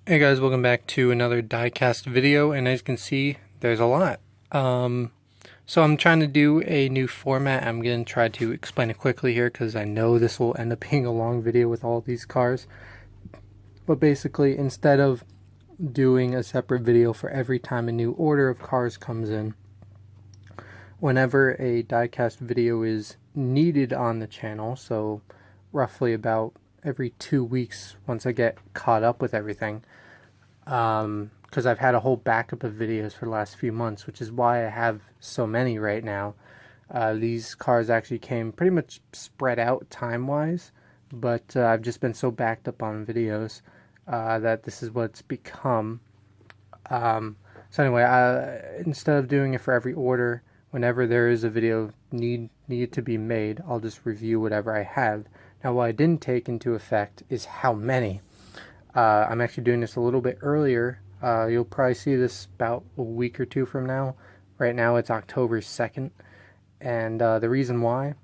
Hey guys, welcome back to another Diecast video, and as you can see, there's a lot. So I'm trying to do a new format. I'm going to try to explain it quickly here because I know this will end up being a long video with all these cars. But basically, instead of doing a separate video for every time a new order of cars comes in, whenever a diecast video is needed on the channel, so roughly about every 2 weeks once I get caught up with everything, because I've had a whole backup of videos for the last few months, which is why I have so many right now. These cars actually came pretty much spread out time-wise, but I've just been so backed up on videos that this is what it's become. So anyway, instead of doing it for every order, whenever there is a video needed to be made, I'll just review whatever I have. Now, what I didn't take into effect is how many. I'm actually doing this a little bit earlier. You'll probably see this about a week or two from now. Right now it's October 2nd. And the reason why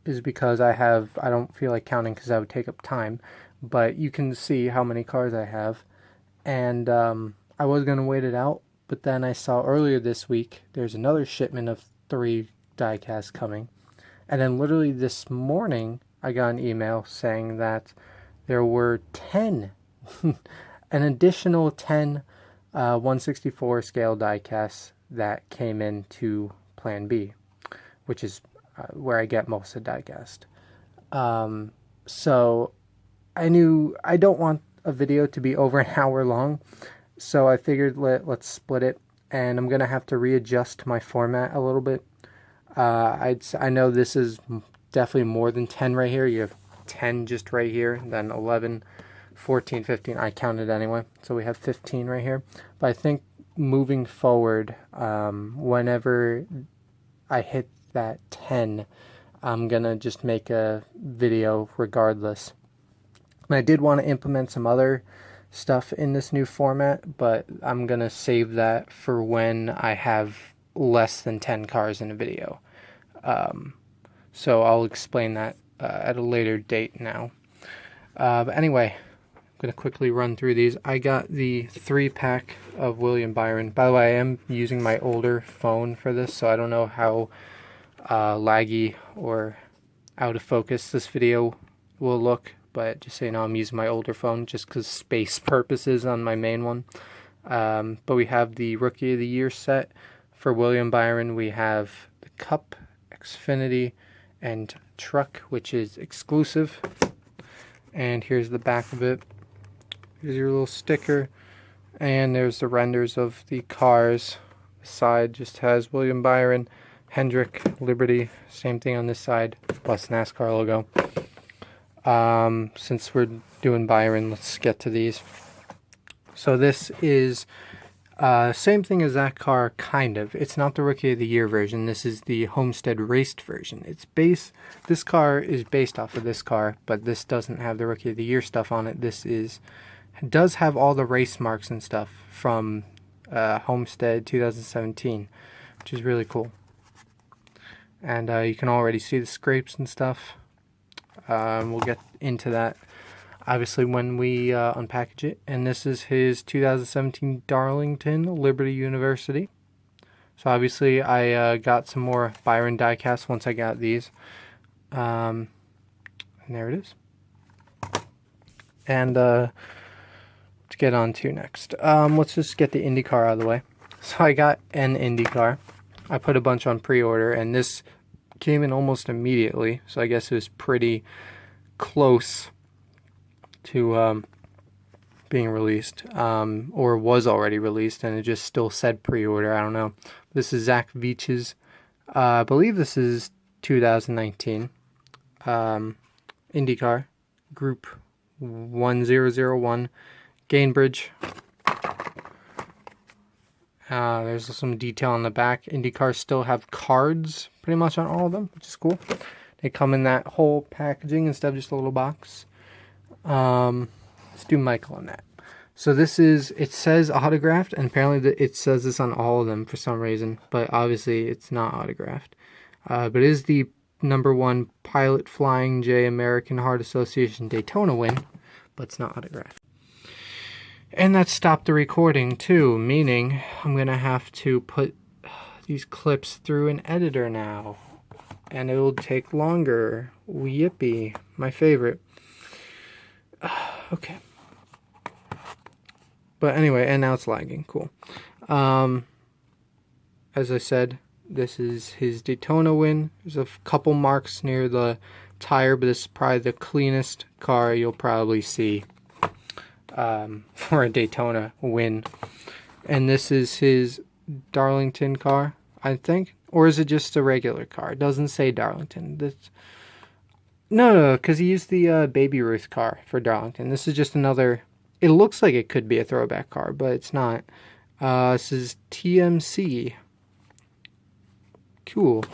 is because I don't feel like counting because that would take up time. But you can see how many cars I have. And I was going to wait it out. But then I saw earlier this week there's another shipment of 3 diecasts coming. And then literally this morning I got an email saying that there were 10 an additional 10 164 scale diecasts that came into Plan B, which is where I get most of the diecast. So I knew I don't want a video to be over an hour long, so I figured let's split it, and I'm gonna have to readjust my format a little bit. I know this is definitely more than 10 right here. You have 10 just right here, then 11, 14, 15, I counted anyway, so we have 15 right here. But I think moving forward, whenever I hit that 10, I'm gonna just make a video regardless. And I did want to implement some other stuff in this new format, but I'm gonna save that for when I have less than 10 cars in a video. So I'll explain that at a later date now. But anyway, I'm going to quickly run through these. I got the 3-pack of William Byron. By the way, I am using my older phone for this, so I don't know how laggy or out of focus this video will look. But just so you know, I'm using my older phone just because space purposes on my main one. But we have the Rookie of the Year set. For William Byron, we have the Cup, Xfinity, and Truck, which is exclusive. And here's the back of it. Here's your little sticker, and there's the renders of the cars. The side just has William Byron, Hemric, Liberty, same thing on this side, plus NASCAR logo. Since we're doing Byron, let's get to these. So this is same thing as that car, kind of. It's not the Rookie of the Year version. This is the Homestead raced version. This car is based off of this car, but this doesn't have the Rookie of the Year stuff on it. Does have all the race marks and stuff from Homestead 2017, which is really cool. And you can already see the scrapes and stuff. We'll get into that obviously when we unpackage it. And this is his 2017 Darlington Liberty University. So obviously I got some more Byron diecasts once I got these. And there it is. And to get on to next, let's just get the Indycar out of the way. So I got an Indycar. I put a bunch on pre-order, and this came in almost immediately, so I guess it was pretty close to being released, or was already released, and it just still said pre-order. I don't know. This is Zach Veach's. I believe this is 2019 Indycar Group 1001 Gainbridge. There's some detail on the back. IndyCars still have cards pretty much on all of them, which is cool. They come in that whole packaging instead of just a little box. Let's do Michael on that. So it says autographed, and apparently it says this on all of them for some reason, but obviously it's not autographed. But it is the #1 Pilot Flying J American Heart Association Daytona win, but it's not autographed. And that stopped the recording too, meaning I'm gonna have to put these clips through an editor now. And it'll take longer. Yippee. My favorite. Okay. But anyway, and now it's lagging. Cool. As I said, this is his Daytona win. There's a couple marks near the tire, but this is probably the cleanest car you'll probably see for a Daytona win. And this is his Darlington car, I think. Or is it just a regular car? It doesn't say Darlington. No, because he used the Baby Ruth car for Darlington. This is just another... It looks like it could be a throwback car, but it's not. This is TMC. Cool.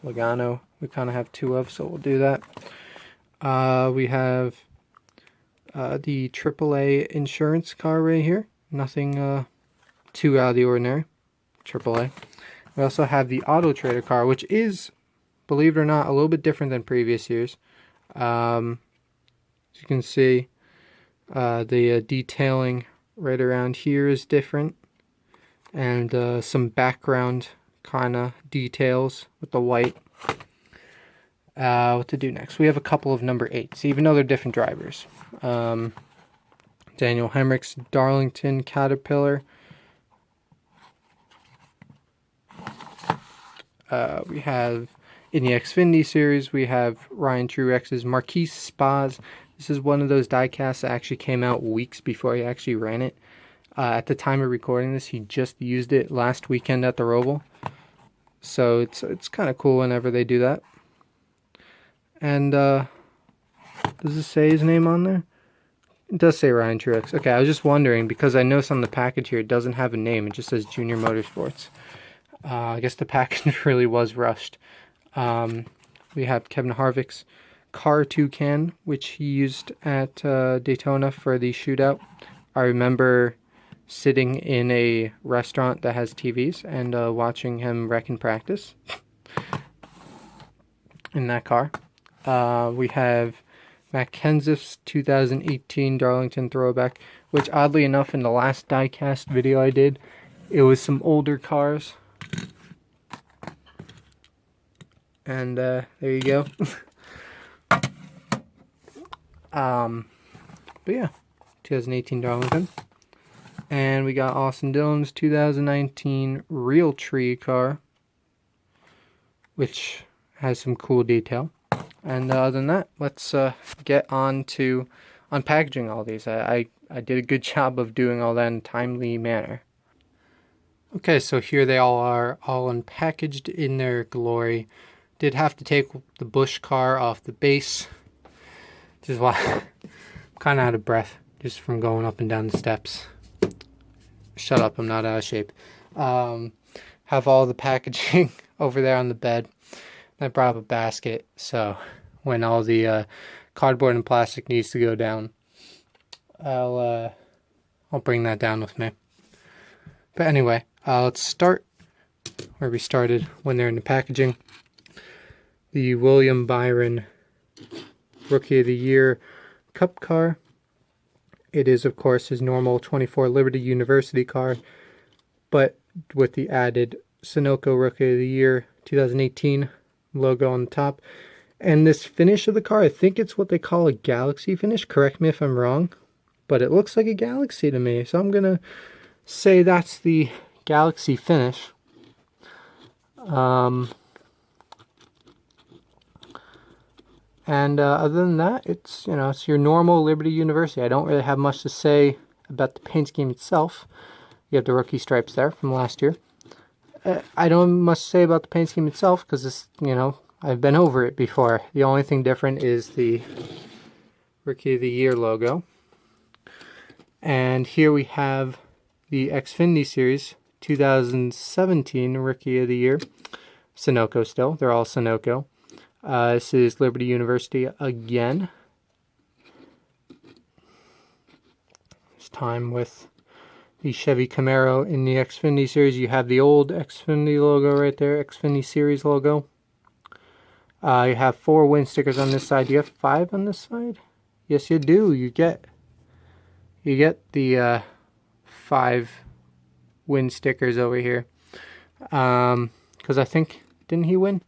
Logano, we kind of have two of, so we'll do that. We have the AAA insurance car right here. Nothing too out of the ordinary. AAA. We also have the Auto Trader car, which is, believe it or not, a little bit different than previous years. As you can see, the detailing right around here is different, and some background kind of details with the white. What to do next? We have a couple of number 8s, even though they're different drivers. Daniel Hemric's Darlington Caterpillar. We have, in the Xfinity series, we have Ryan Truex's Marquis Spas. This is one of those diecasts that actually came out weeks before he actually ran it. At the time of recording this, he just used it last weekend at the Roval. So it's kind of cool whenever they do that. And does it say his name on there? It does say Ryan Truex. Okay, I was just wondering, because I noticed on the package here it doesn't have a name. It just says Junior Motorsports. I guess the package really was rushed. We have Kevin Harvick's Car Toucan, which he used at Daytona for the shootout. I remember sitting in a restaurant that has TVs and watching him wreck in practice in that car. We have Matt Kenseth's 2018 Darlington Throwback, which oddly enough in the last diecast video I did, it was some older cars. And there you go. But yeah, 2018 Darlington. And we got Austin Dillon's 2019 Real Tree car, which has some cool detail. And other than that, let's get on to unpackaging all these. I did a good job of doing all that in a timely manner. Okay, so here they all are, all unpackaged in their glory. Did have to take the Busch car off the base, which is why I'm kind of out of breath just from going up and down the steps. Shut up, I'm not out of shape. Have all the packaging over there on the bed. I brought up a basket, so when all the cardboard and plastic needs to go down, I'll bring that down with me. But anyway, let's start where we started when they're in the packaging. The William Byron Rookie of the Year Cup car. It is, of course, his normal 24 Liberty University car, but with the added Sunoco Rookie of the Year 2018 logo on the top. And this finish of the car, I think it's what they call a galaxy finish. Correct me if I'm wrong, but it looks like a galaxy to me. So I'm going to say that's the galaxy finish. And other than that, it's your normal Liberty University. I don't really have much to say about the paint scheme itself. You have the rookie stripes there from last year. I don't have much to say about the paint scheme itself because this, I've been over it before. The only thing different is the Rookie of the Year logo. And here we have the Xfinity Series 2017 Rookie of the Year. Sunoco still. They're all Sunoco. This is Liberty University again. This time with the Chevy Camaro in the Xfinity Series. You have the old Xfinity logo right there, Xfinity Series logo. You have 4 win stickers on this side. Do you have 5 on this side? Yes, you do. You get you get the 5 win stickers over here. Because I think, didn't he win?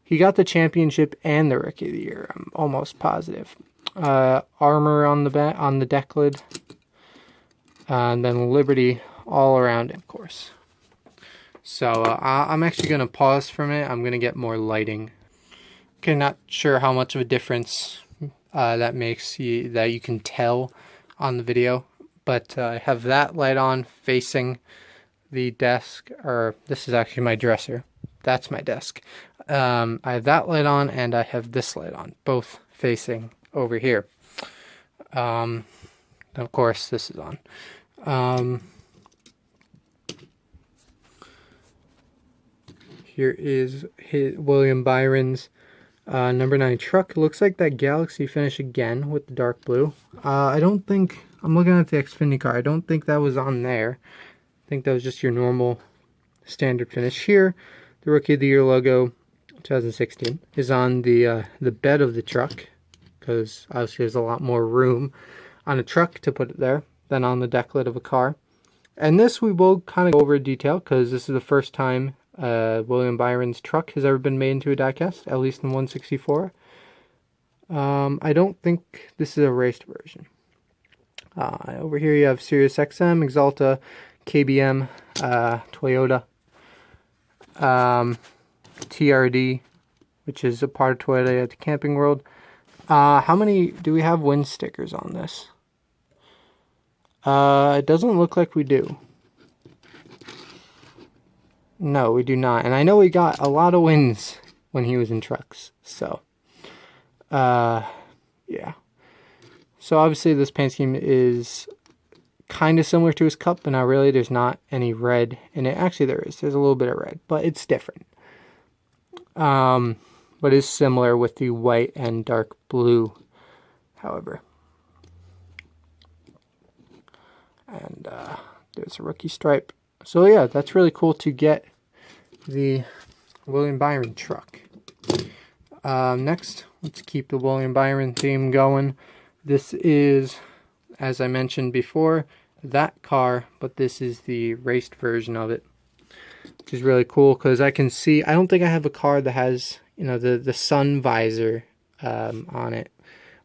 He got the championship and the Rookie of the Year. I'm almost positive. Armor on the deck lid, and then Liberty all around it, of course. So I'm actually going to pause from it. I'm going to get more lighting. Okay, not sure how much of a difference that makes that you can tell on the video, but I have that light on facing the desk, or this is actually my dresser. That's my desk. I have that light on and I have this light on, both facing over here. Of course, this is on. Here is William Byron's number 9 truck. It looks like that Galaxy finish again with the dark blue. I don't think, I'm looking at the Xfinity car, I don't think that was on there. I think that was just your normal standard finish. Here, the Rookie of the Year logo, 2016, is on the bed of the truck, because obviously there's a lot more room on a truck to put it there than on the deck lid of a car. And this we will kind of go over in detail, because this is the first time William Byron's truck has ever been made into a diecast, at least in 164. I don't think this is a raced version. Over here you have Sirius XM, Exalta, KBM, Toyota, TRD, which is a part of Toyota at the Camping World. How many do we have win stickers on this? It doesn't look like we do. No, we do not. And I know we got a lot of wins when he was in trucks. So, yeah. So obviously this paint scheme is kind of similar to his Cup, but not really. There's not any red in it. Actually, there is. There's a little bit of red, but it's different. But it's similar with the white and dark blue, however. And there's a rookie stripe. So yeah, that's really cool to get the William Byron truck. Next, let's keep the William Byron theme going. This is, as I mentioned before, that car, but this is the raced version of it, which is really cool because I can see, I don't think I have a car that has, you know, the sun visor on it,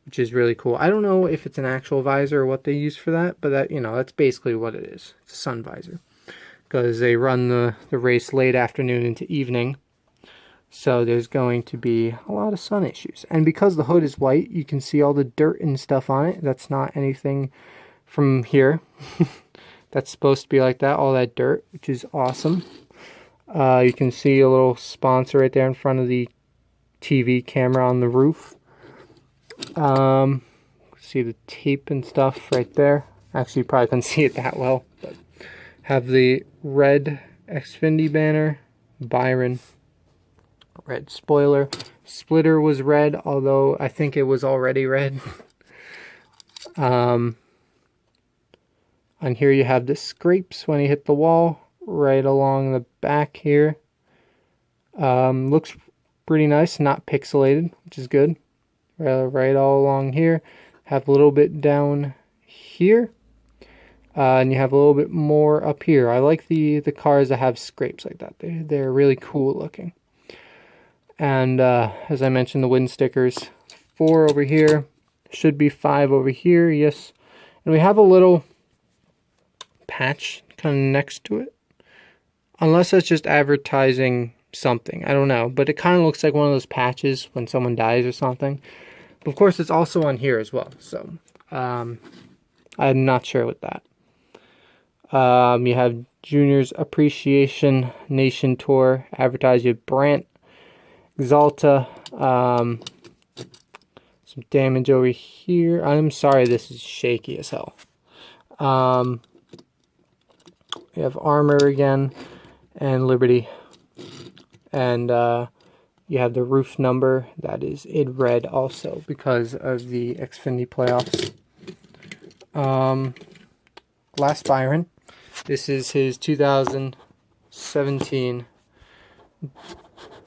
which is really cool. I don't know if it's an actual visor or what they use for that, but that, you know, that's basically what it is. It's a sun visor because they run the race late afternoon into evening. So there's going to be a lot of sun issues. And because the hood is white, you can see all the dirt and stuff on it. That's not anything from here. That's supposed to be like that, all that dirt, which is awesome. You can see a little sponsor right there in front of the TV camera on the roof. See the tape and stuff right there. Actually, you probably couldn't see it that well. But have the red Xfinity banner, Byron. Red spoiler. Splitter was red, although I think it was already red. And here you have the scrapes when you hit the wall, right along the back here. Looks pretty nice, not pixelated, which is good. Right all along here. Have a little bit down here. And you have a little bit more up here. I like the cars that have scrapes like that. They're really cool looking. And as I mentioned, the win stickers, 4 over here, should be 5 over here, yes. And we have a little patch kind of next to it. Unless that's just advertising something, I don't know. But it kind of looks like one of those patches when someone dies or something. But of course, it's also on here as well. So, I'm not sure with that. You have Junior's Appreciation Nation Tour, advertise you Brant. Exalta, some damage over here. I'm sorry, this is shaky as hell. We have Armor again, and Liberty. And you have the roof number, that is in red also, because of the Xfinity playoffs. Glass Byron. This is his 2017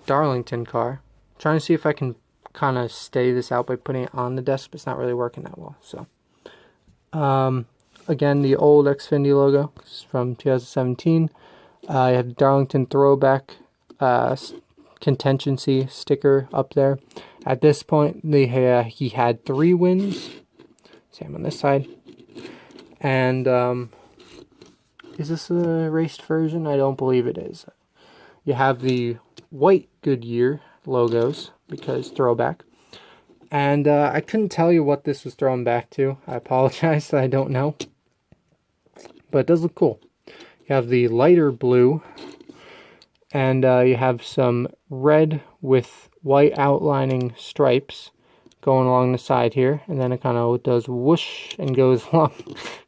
Darlington car. I'm trying to see if I can kind of steady this out by putting it on the desk, but it's not really working that well. So, Again, the old Xfinity logo from 2017. You have the Darlington Throwback contingency sticker up there. At this point, he had 3 wins. Same on this side. And is this a raced version? I don't believe it is. You have the white Goodyear logos because throwback. And I couldn't tell you what this was thrown back to. I apologize that I don't know. But it does look cool. You have the lighter blue. And you have some red with white outlining stripes going along the side here. And then it kind of does whoosh and goes along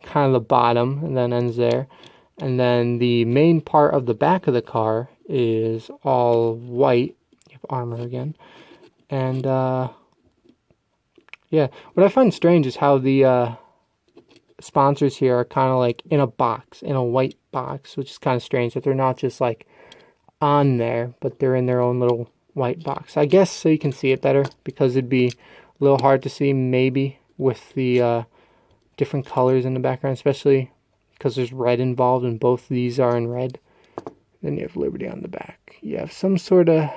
kind of the bottom and then ends there. And then the main part of the back of the car is all white. You have armor again. And yeah, what I find strange is how the sponsors here are kind of like in a box, in a white box, which is kind of strange that they're not just like on there, but they're in their own little white box. I guess so you can see it better, because it'd be a little hard to see maybe with the different colors in the background, especially because there's red involved and both of these are in red. Then you have Liberty on the back. You have some sort of,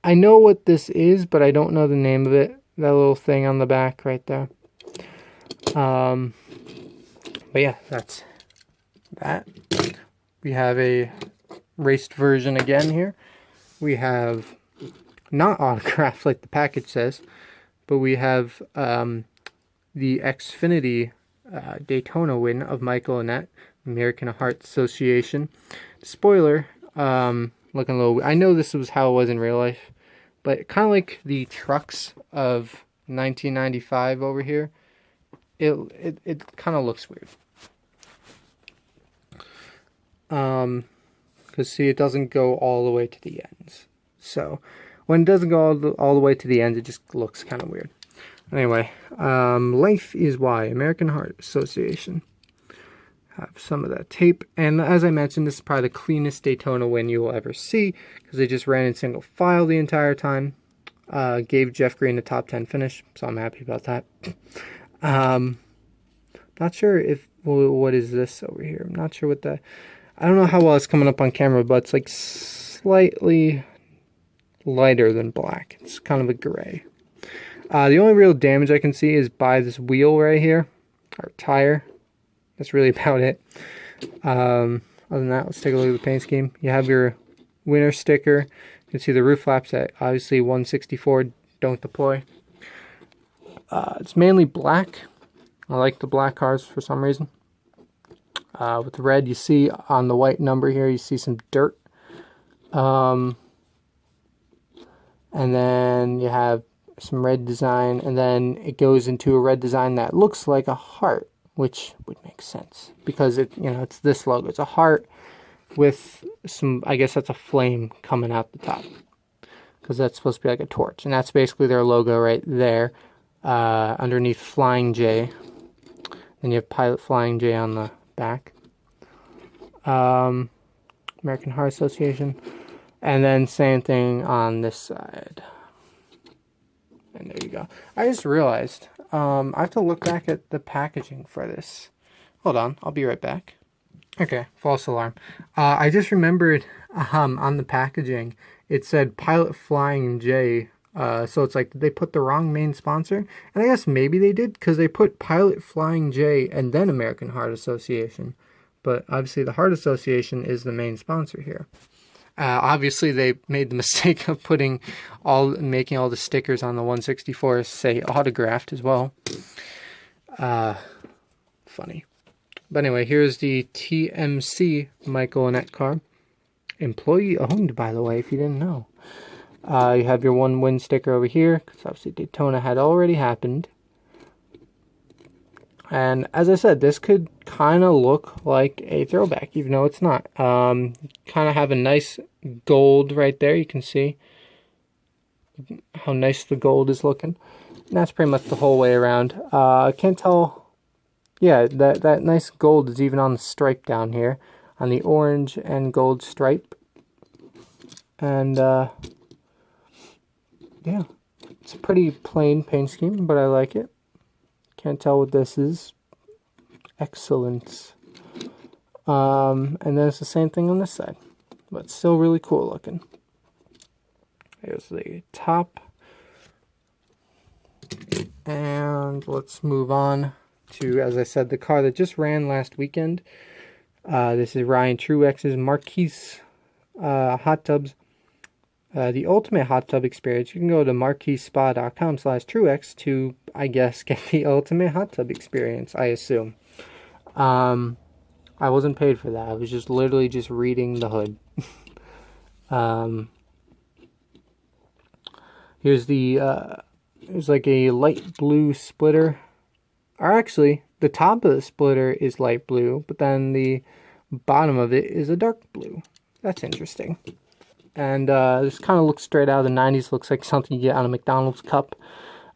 I know what this is, but I don't know the name of it. That little thing on the back right there. But yeah, that's that. We have a raced version again here. We have not autographed like the package says, but we have the Xfinity Daytona win of Michael Annett, American Heart Association. Spoiler, looking a little, I know this was how it was in real life, but kind of like the trucks of 1995 over here, it kind of looks weird. Because see, it doesn't go all the way to the ends. So when it doesn't go all the way to the ends, it just looks kind of weird. Anyway, Life is Why, American Heart Association. Have some of that tape. And as I mentioned, this is probably the cleanest Daytona win you will ever see, because they just ran in single file the entire time. Gave Jeff Green a top 10 finish, so I'm happy about that. Not sure if, what is this over here? I'm not sure what that, I don't know how well it's coming up on camera, but it's like slightly lighter than black. It's kind of a gray. The only real damage I can see is by this wheel right here, or tire. That's really about it. Other than that, let's take a look at the paint scheme. You have your winner sticker. You can see the roof flaps at obviously 164 don't deploy. It's mainly black. I like the black cars for some reason. With the red, you see on the white number here, you see some dirt. And then you have some red design, and then it goes into a red design that looks like a heart, which would make sense because it, you know, it's this logo. It's a heart with some, I guess that's a flame coming out the top, because that's supposed to be like a torch, and that's basically their logo right there. Underneath Flying J, then you have Pilot Flying J on the back. American Heart Association, and then same thing on this side. And there you go. I just realized I have to look back at the packaging for this. Hold on, I'll be right back. Okay, false alarm. I just remembered on the packaging it said Pilot Flying J. So it's like, did they put the wrong main sponsor? And I guess maybe they did, because they put Pilot Flying J and then American Heart Association. But obviously the Heart Association is the main sponsor here. Obviously they made the mistake of making all the stickers on the 164 say autographed as well. Funny. But anyway, here's the TMC Michael Annett car. Employee owned, by the way, if you didn't know. You have your one win sticker over here, because obviously Daytona had already happened. And as I said, this could kind of look like a throwback, even though it's not. Kind of have a nice gold right there. You can see how nice the gold is looking. And that's pretty much the whole way around. I can't tell. Yeah, that nice gold is even on the stripe down here, on the orange and gold stripe. And yeah, it's a pretty plain paint scheme, but I like it. Can't tell what this is. excellence. And then it's the same thing on this side, but still really cool looking. Here's the top. And let's move on to, as I said, the car that just ran last weekend. This is Ryan Truex's Marquis hot tubs. The ultimate hot tub experience. You can go to marquisspa.com/Truex to, I guess, get the ultimate hot tub experience, I assume. I wasn't paid for that. I was just literally just reading the hood. Here's the, there's like a light blue splitter. Or actually, the top of the splitter is light blue, but then the bottom of it is a dark blue. That's interesting. And this kind of looks straight out of the 90s. Looks like something you get on a McDonald's cup.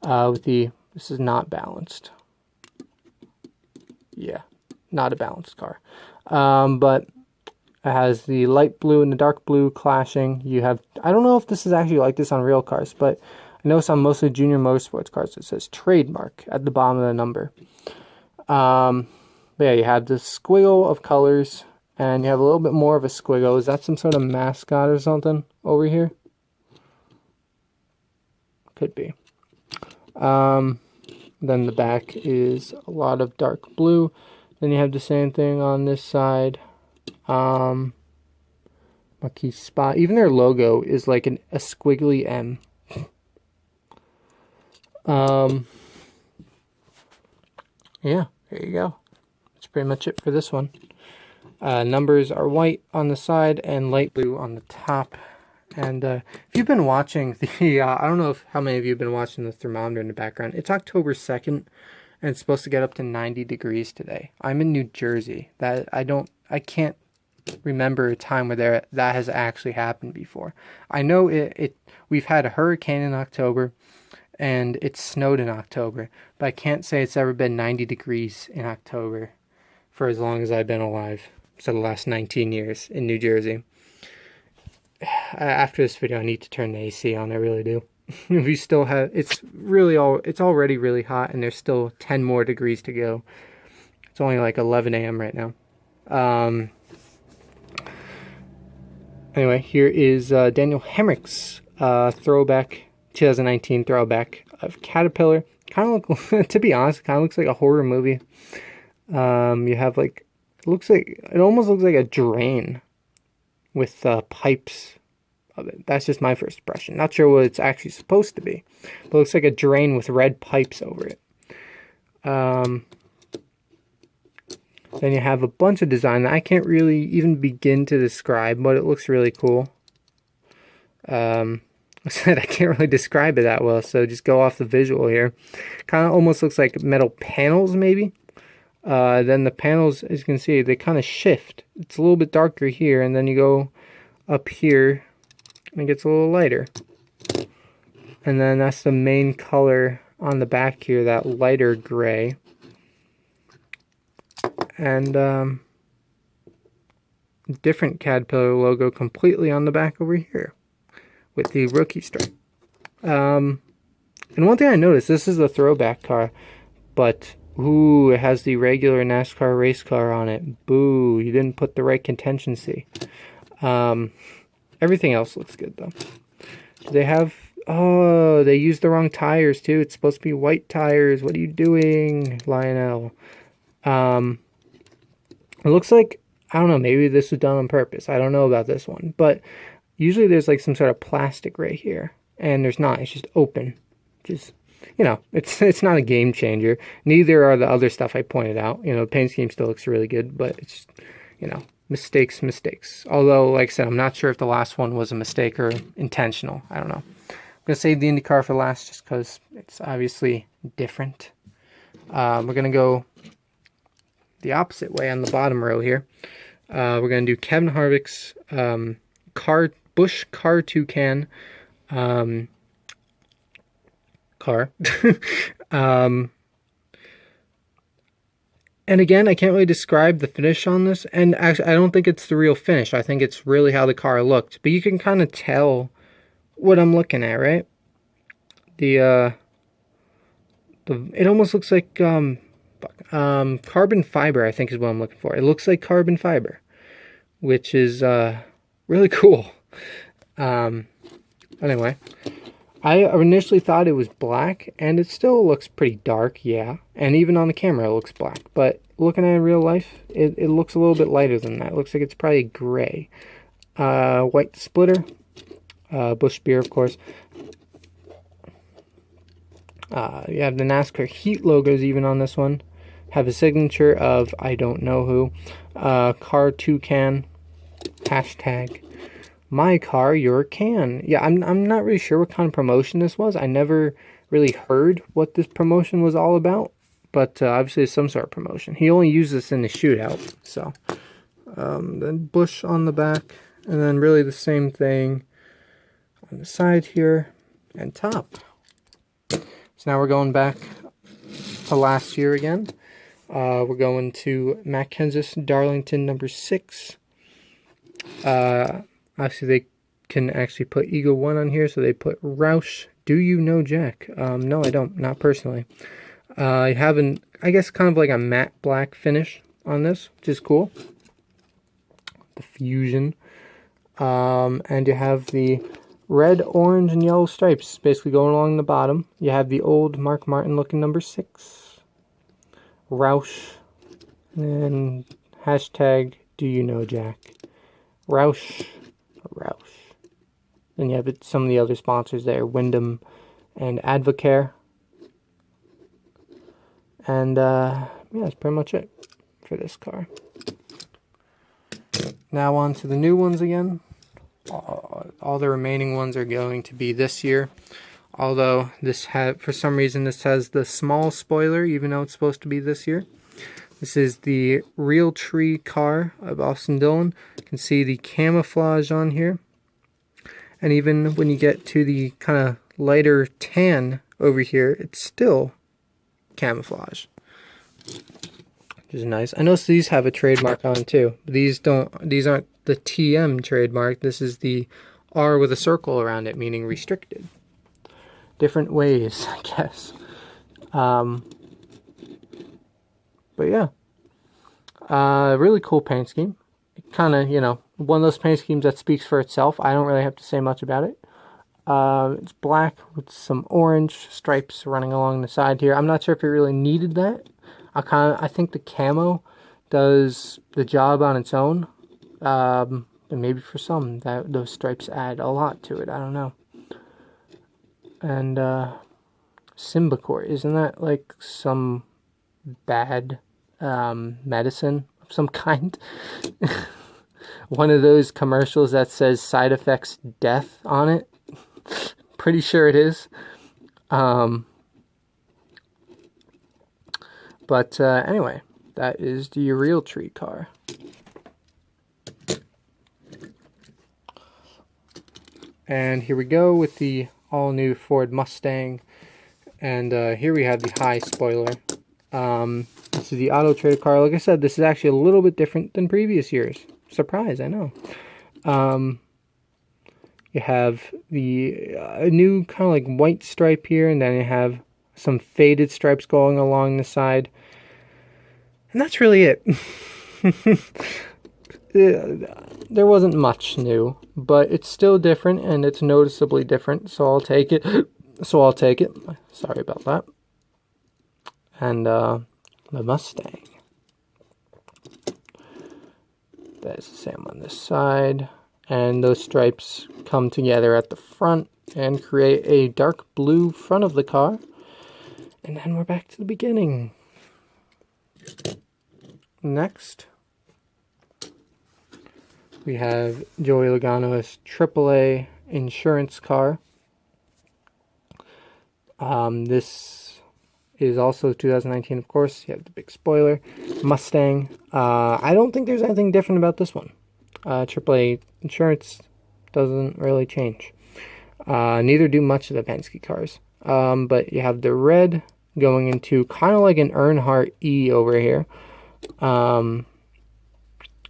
With the, this is not balanced. Yeah, not a balanced car. But it has the light blue and the dark blue clashing. You have, I don't know if this is actually like this on real cars, but I notice on most of the junior motorsports cars it says trademark at the bottom of the number. But yeah, you have this squiggle of colors, and you have a little bit more of a squiggle. Is that some sort of mascot or something over here? Could be. Then the back is a lot of dark blue. Then you have the same thing on this side. Marquis Spot. Even their logo is like a squiggly M. Yeah, there you go. That's pretty much it for this one. Numbers are white on the side and light blue on the top. And if you've been watching the, I don't know how many of you have been watching the thermometer in the background. It's October 2nd, and it's supposed to get up to 90 degrees today. I'm in New Jersey. I can't remember a time where that has actually happened before. I know we've had a hurricane in October, and it snowed in October, but I can't say it's ever been 90 degrees in October for as long as I've been alive. So the last 19 years in New Jersey. After this video, I need to turn the AC on. I really do. We still have, it's already really hot, and there's still 10 more degrees to go. It's only like 11 a.m. right now. Anyway, here is Daniel Hemric's throwback, 2019 throwback of Caterpillar. Kind of look, to be honest, kind of looks like a horror movie. You have like, it almost looks like a drain with pipes of it. That's just my first impression. Not sure what it's actually supposed to be, but it looks like a drain with red pipes over it. Then you have a bunch of design that I can't really even begin to describe, but it looks really cool. I said I can't really describe it that well, so just go off the visual here. Kind of almost looks like metal panels, maybe. Then the panels, as you can see, they kind of shift. It's a little bit darker here, and then you go up here, and it gets a little lighter. And then that's the main color on the back here, that lighter gray. And different Caterpillar logo completely on the back over here with the rookie stripe. And one thing I noticed, this is a throwback car, but ooh, it has the regular NASCAR race car on it. Boo, you didn't put the right contingency. Everything else looks good though. They have, oh, they used the wrong tires too. It's supposed to be white tires. What are you doing, Lionel? It looks like, I don't know, maybe this was done on purpose. I don't know about this one, but usually there's like some sort of plastic right here, and there's not. It's just open. Just, you know, it's not a game changer. Neither are the other stuff I pointed out. You know, the paint scheme still looks really good, but it's, you know, mistakes. Although, like I said, I'm not sure if the last one was a mistake or intentional. I don't know. I'm going to save the Indycar for last just because it's obviously different. We're going to go the opposite way on the bottom row here. We're going to do Kevin Harvick's Busch Car Toucan car. And again, I can't really describe the finish on this. And actually, I don't think it's the real finish. I think it's really how the car looked. But you can kind of tell what I'm looking at, right? It almost looks like, fuck, Carbon fiber, I think is what I'm looking for. It looks like carbon fiber, which is really cool. Anyway, I initially thought it was black, and it still looks pretty dark, yeah. And even on the camera it looks black, but looking at it in real life, it looks a little bit lighter than that. It looks like it's probably gray. White splitter, Busch beer, of course. You have the NASCAR Heat logos even on this one. Have a signature of I don't know who. Car Toucan. Hashtag my car, your can. Yeah, I'm not really sure what kind of promotion this was. I never really heard what this promotion was all about. But obviously it's some sort of promotion. He only used this in the shootout. So then Busch on the back. And then really the same thing on the side here and top. So now we're going back to last year again. We're going to Matt Kenseth's Darlington number 6. Obviously they can actually put Eagle 1 on here, so they put Roush. Do you know Jack? No, I don't. Not personally. You have I guess kind of like a matte black finish on this, which is cool. The Fusion. And you have the red, orange, and yellow stripes basically going along the bottom. You have the old Mark Martin looking number 6. Roush. And hashtag do you know Jack? Roush. Then you have some of the other sponsors there. Wyndham and Advocare. And yeah, that's pretty much it for this car. Now on to the new ones again. All the remaining ones are going to be this year. Although for some reason this has the small spoiler, even though it's supposed to be this year. This is the Real Tree car of Austin Dillon. You can see the camouflage on here. And even when you get to the kind of lighter tan over here, it's still camouflage, which is nice. I noticed these have a trademark on too. These aren't the TM trademark. This is the R with a circle around it, meaning restricted. Different ways, I guess. But yeah, really cool paint scheme. Kind of, one of those paint schemes that speaks for itself. I don't really have to say much about it. It's black with some orange stripes running along the side here. I'm not sure if it really needed that. I think the camo does the job on its own. And maybe for some, those stripes add a lot to it. I don't know. And Symbicort, isn't that like some bad medicine of some kind? One of those commercials that says side effects death on it. Pretty sure it is. But anyway, that is the Real Tree car. And here we go with the all-new Ford Mustang. And here we have the high spoiler. This is the Auto Trader car. Like I said, this is actually a little bit different than previous years. Surprise, I know. You have a new kind of like white stripe here, and then you have some faded stripes going along the side. And that's really it. There wasn't much new, but it's still different, and it's noticeably different, so I'll take it. Sorry about that. And the Mustang. That's the same on this side. And those stripes come together at the front and create a dark blue front of the car. And then we're back to the beginning. Next, we have Joey Logano's AAA insurance car. This is also 2019, of course. You have the big spoiler. Mustang. I don't think there's anything different about this one. AAA insurance doesn't really change. Neither do much of the Penske cars. But you have the red going into kind of like an Earnhardt E over here. And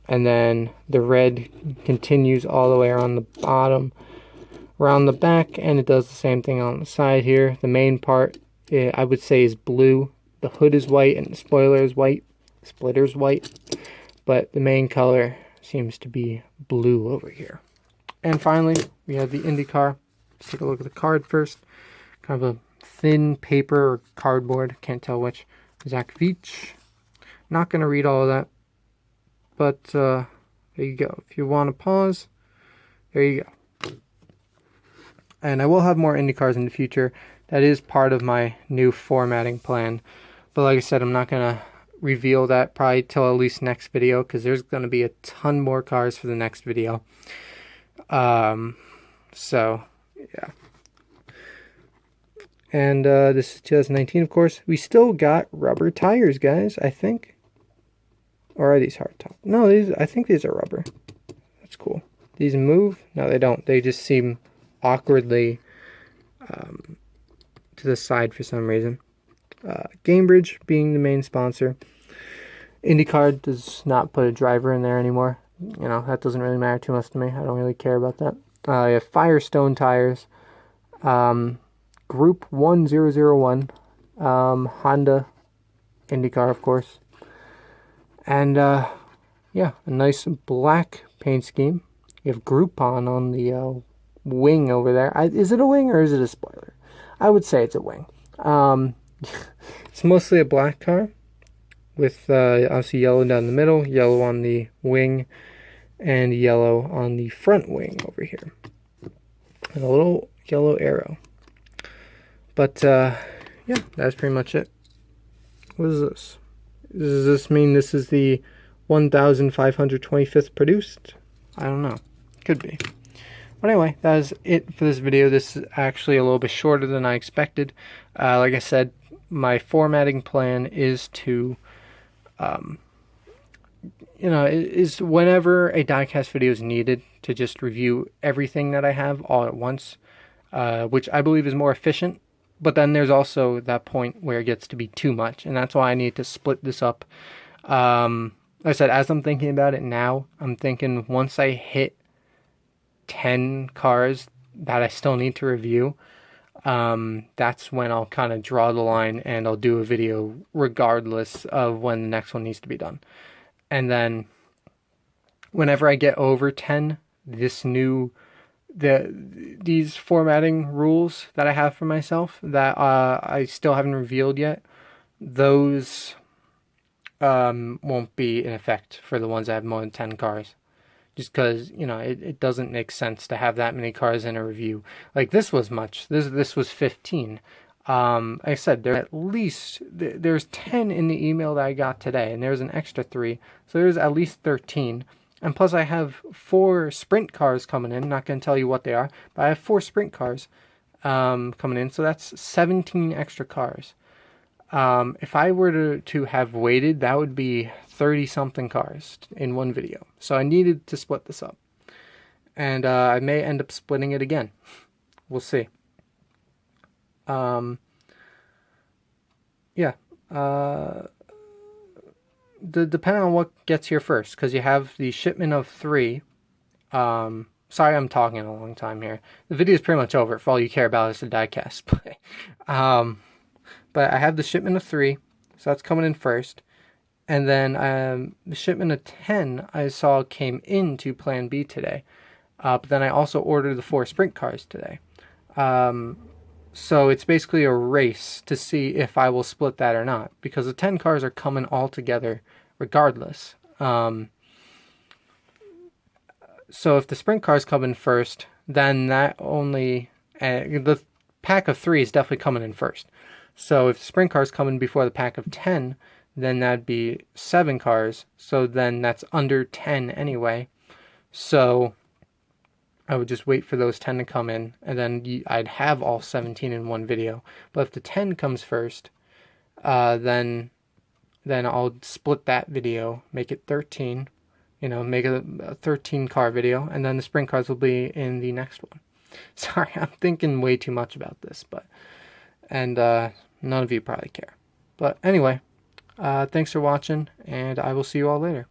then the red continues all the way around the bottom, around the back, and it does the same thing on the side here. The main part, I would say, is blue. the hood is white and the spoiler is white, splitter's white, but the main color seems to be blue over here. And finally, we have the IndyCar. Let's take a look at the card first. Kind of a thin paper or cardboard, can't tell which. Zach Veach. Not going to read all of that, but there you go. If you want to pause, there you go. And I will have more IndyCars in the future. That is part of my new formatting plan. But like I said, I'm not going to reveal that probably till at least next video, because there's going to be a ton more cars for the next video. So, yeah. And this is 2019, of course. We still got rubber tires, guys, I think. Or are these hard top? No, I think these are rubber. That's cool. These move? No, they don't. They just seem awkwardly to the side for some reason. Gamebridge being the main sponsor. IndyCar does not put a driver in there anymore. You know, that doesn't really matter too much to me. I don't really care about that. I have Firestone tires. Group 1001. Honda IndyCar, of course. And, yeah, a nice black paint scheme. You have Groupon on the wing over there. Is it a wing or is it a spoiler? I would say it's a wing. It's mostly a black car with obviously yellow down the middle, yellow on the wing, and yellow on the front wing over here. And a little yellow arrow. But, yeah, that's pretty much it. What is this? Does this mean this is the 1525th produced? I don't know. Could be. But anyway, that is it for this video. This is actually a little bit shorter than I expected. Like I said, my formatting plan is to, you know, is whenever a diecast video is needed to just review everything that I have all at once, which I believe is more efficient. But then there's also that point where it gets to be too much, and that's why I need to split this up. Like I said, as I'm thinking about it now, I'm thinking once I hit 10 cars that I still need to review, that's when I'll kind of draw the line and I'll do a video regardless of when the next one needs to be done. And then whenever I get over 10, these formatting rules that I have for myself that I still haven't revealed yet, those won't be in effect for the ones that have more than 10 cars. Just because, you know, it doesn't make sense to have that many cars in a review. Like, this was much. This was 15. Like I said, there's 10 in the email that I got today, and there's an extra 3. So there's at least 13. And plus I have 4 sprint cars coming in. Not going to tell you what they are, but I have 4 sprint cars coming in. So that's 17 extra cars. If I were to have waited, that would be 30-something cars in one video. So I needed to split this up. And I may end up splitting it again. We'll see. Yeah. Depending on what gets here first, because you have the shipment of 3. Sorry I'm talking a long time here. The video is pretty much over. If all you care about is the diecast. But I have the shipment of 3, so that's coming in first. And then the shipment of 10 I saw came into Plan B today. But then I also ordered the 4 sprint cars today. So it's basically a race to see if I will split that or not, because the 10 cars are coming all together regardless. So if the sprint cars come in first, then that only the pack of 3 is definitely coming in first. So if the sprint cars come in before the pack of 10, then that'd be 7 cars. So then that's under 10 anyway. So I would just wait for those 10 to come in, and then I'd have all 17 in one video. But if the 10 comes first, then I'll split that video, make it 13, you know, make a 13 car video, and then the sprint cars will be in the next one. Sorry, I'm thinking way too much about this, and none of you probably care. But anyway, thanks for watching, and I will see you all later.